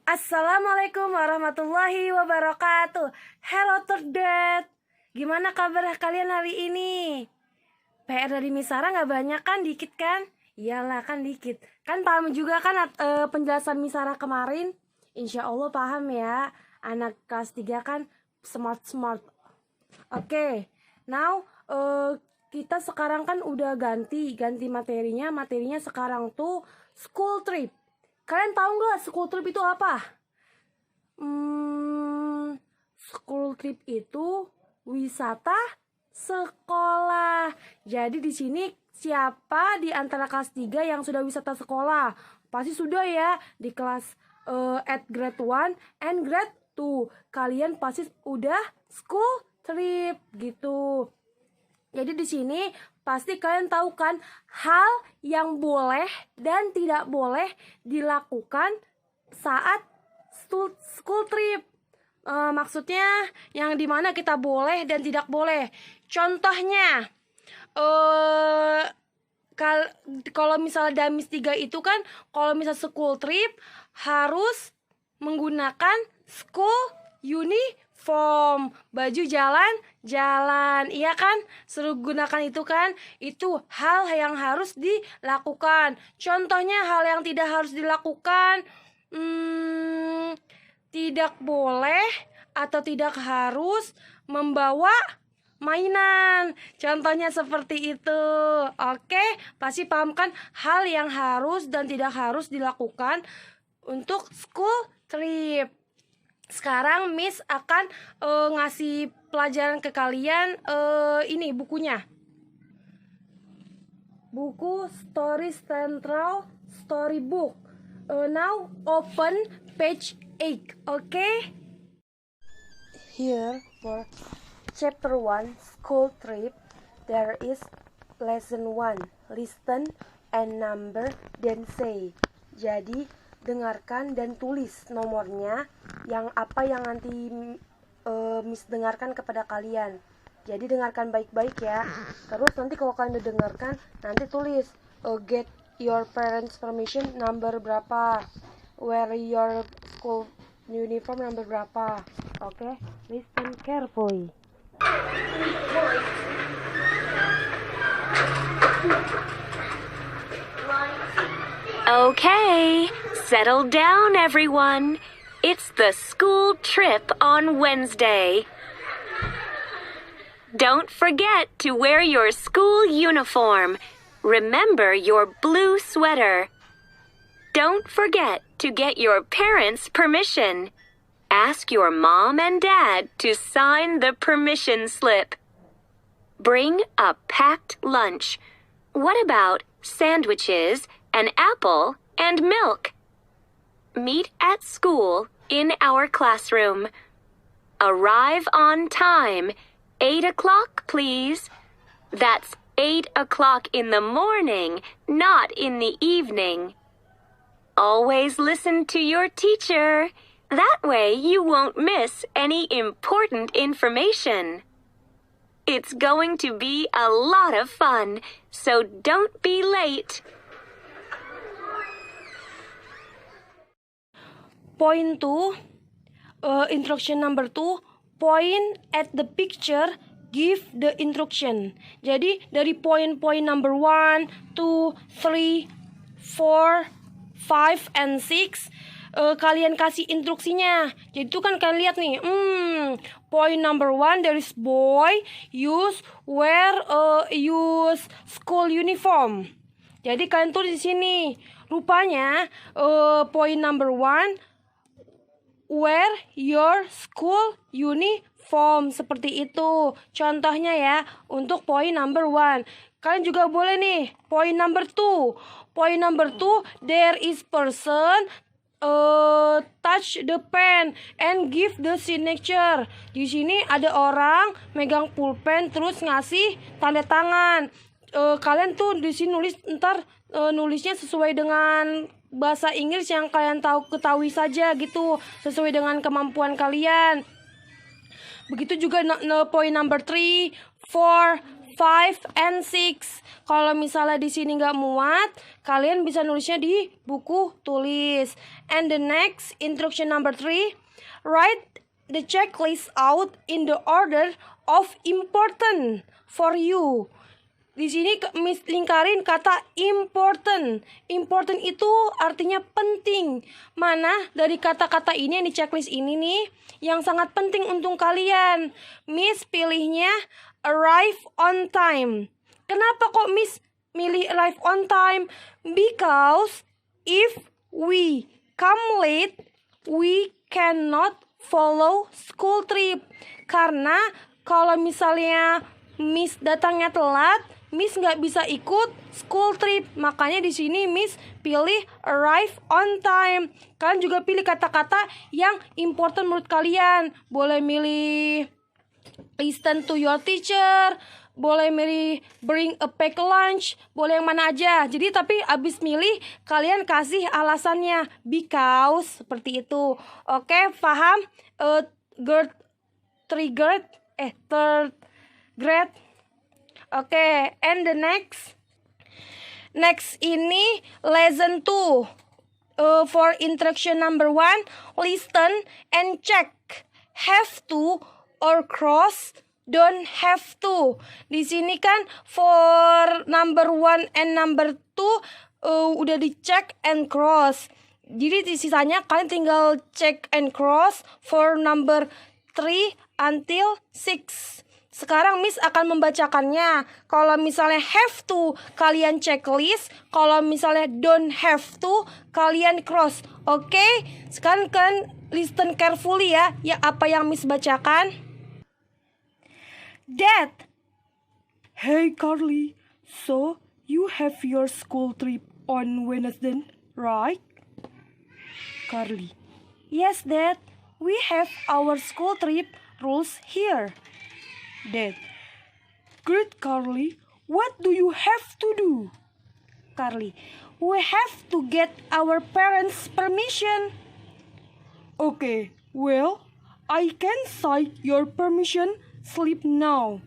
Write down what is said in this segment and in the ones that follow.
Assalamualaikum warahmatullahi wabarakatuh. Hello terdet. Gimana kabar kalian hari ini? PR dari Misara gak banyak kan? Dikit kan? Iyalah kan dikit. Kan paham juga kan penjelasan Misara kemarin? Insya Allah paham ya. Anak kelas 3 kan smart. Oke. Now kita sekarang kan udah ganti materinya. Materinya sekarang tuh school trip. Kalian tahu nggak school trip itu apa? School trip itu wisata sekolah. Jadi di sini siapa di antara kelas 3 yang sudah wisata sekolah? Pasti sudah ya di kelas at grade 1 and grade 2. Kalian pasti udah school trip gitu. Jadi di sini pasti kalian tahu kan hal yang boleh dan tidak boleh dilakukan saat school trip. Maksudnya yang dimana kita boleh dan tidak boleh. Contohnya, kalau misalnya Damis 3 itu kan, kalau misalnya school trip harus menggunakan school uniform, baju jalan, iya kan? Suruh gunakan itu kan? Itu hal yang harus dilakukan. Contohnya hal yang tidak harus dilakukan, tidak boleh atau tidak harus membawa mainan. Contohnya seperti itu. Oke, pasti paham kan hal yang harus dan tidak harus dilakukan untuk school trip. Sekarang Miss akan ngasih pelajaran ke kalian. Ini bukunya. Buku Story Central Storybook. Now open page 8. Okay? Here for chapter 1 school trip there is lesson 1. Listen and number then say. Jadi dengarkan dan tulis nomornya yang nanti Miss dengarkan kepada kalian. Jadi dengarkan baik-baik ya. Terus nanti kalau kalian udah dengarkan, nanti tulis get your parents permission number berapa, wear your school uniform number berapa. Oke, listen carefully. Okay, settle down everyone. It's the school trip on Wednesday. Don't forget to wear your school uniform. Remember your blue sweater. Don't forget to get your parents' permission. Ask your mom and dad to sign the permission slip. Bring a packed lunch. What about sandwiches, an apple, and milk? Meet at school in our classroom. Arrive on time. 8 o'clock, please. That's 8 o'clock in the morning, not in the evening. Always listen to your teacher. That way you won't miss any important information. It's going to be a lot of fun, so don't be late. Point 2, instruction number 2, point at the picture, give the instruction. Jadi dari poin-poin number 1, 2, 3, 4, 5, and 6 kalian kasih instruksinya. Jadi itu kan kalian lihat nih, point number 1 there is boy use school uniform. Jadi kalian tulis di sini. Rupanya point number 1 wear your school uniform, seperti itu. Contohnya ya, untuk point number 1. Kalian juga boleh nih, point number 2. Point number 2, there is person touch the pen and give the signature. Di sini ada orang megang pulpen terus ngasih tanda tangan. Kalian tuh di sini nulisnya sesuai dengan bahasa Inggris yang kalian ketahui saja gitu, sesuai dengan kemampuan kalian. Begitu juga point number 3, 4, 5, and 6. Kalau misalnya di sini nggak muat, kalian bisa nulisnya di buku tulis. And the next, instruction number 3, write the checklist out in the order of important for you. Di sini Miss lingkarin kata important. Important itu artinya penting. Mana dari kata-kata ini yang di checklist ini nih yang sangat penting untuk kalian? Miss pilihnya arrive on time. Kenapa kok Miss milih arrive on time? Because if we come late, we cannot follow school trip. Karena kalau misalnya Miss datangnya telat, Miss nggak bisa ikut school trip. Makanya di sini Miss pilih arrive on time. Kalian juga pilih kata-kata yang important menurut kalian. Boleh milih listen to your teacher, boleh milih bring a packed lunch, boleh yang mana aja. Jadi tapi abis milih kalian kasih alasannya because seperti itu. Oke, paham? Third grade. Oke, and the next ini lesson 2. For instruction number 1, listen and check. Have to or cross, don't have to. Di sini kan for number 1 and number 2 udah dicek and cross. Jadi di sisanya kalian tinggal check and cross for number 3 until 6. Sekarang Miss akan membacakannya. Kalau misalnya have to, kalian checklist. Kalau misalnya don't have to, kalian cross. Oke? Sekarang kalian listen carefully ya. Ya apa yang Miss bacakan. Dad. Hey Carly. So, you have your school trip on Wednesday, right? Carly. Yes, Dad. We have our school trip rules here. Dad. Great, Carly. What do you have to do? Carly. We have to get our parents' permission. Okay, well, I can cite your permission slip now.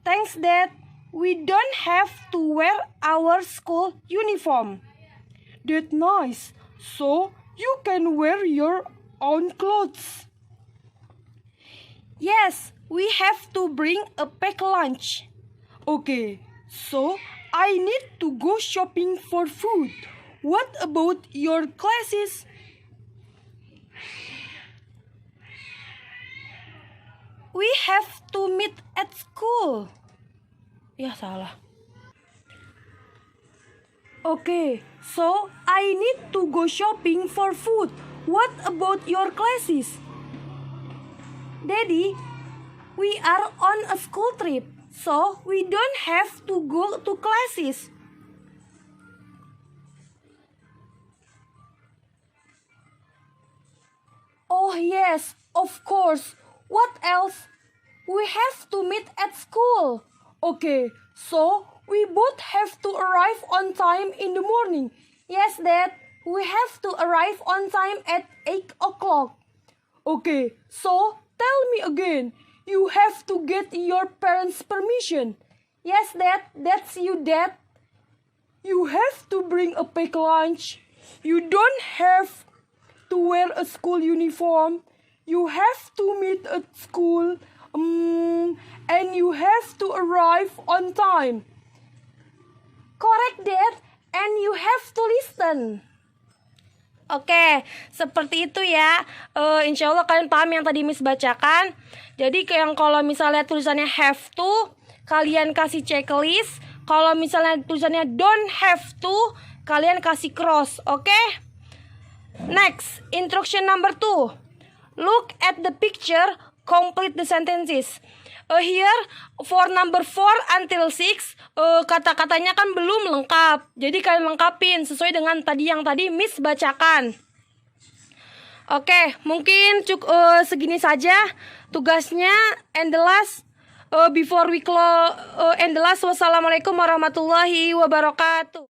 Thanks, Dad. We don't have to wear our school uniform. That's nice. So, you can wear your own clothes. Yes, we have to bring a packed lunch. Okay, so I need to go shopping for food. What about your classes? We have to meet at school. Ya, salah. Okay, so I need to go shopping for food. What about your classes? Daddy, we are on a school trip, so we don't have to go to classes. Oh yes, of course. What else? We have to meet at school. Okay, so we both have to arrive on time in the morning. Yes, Dad, we have to arrive on time at 8 o'clock. Okay, so tell me again. You have to get your parents' permission. Yes, Dad, that's you, Dad. You have to bring a packed lunch. You don't have to wear a school uniform. You have to meet at school. And you have to arrive on time. Correct, Dad. And you have to listen. Oke, seperti itu ya. Insya Allah kalian paham yang tadi Miss bacakan. Jadi yang kalau misalnya tulisannya have to, kalian kasih checklist. Kalau misalnya tulisannya don't have to, kalian kasih cross. Oke? Next, instruction number 2. Look at the picture, complete the sentences. Here for number 4 until 6 kata-katanya kan belum lengkap. Jadi kalian lengkapin sesuai dengan yang tadi Miss bacakan. Oke, mungkin segini saja tugasnya. And the last before we close, and the last, wassalamualaikum warahmatullahi wabarakatuh.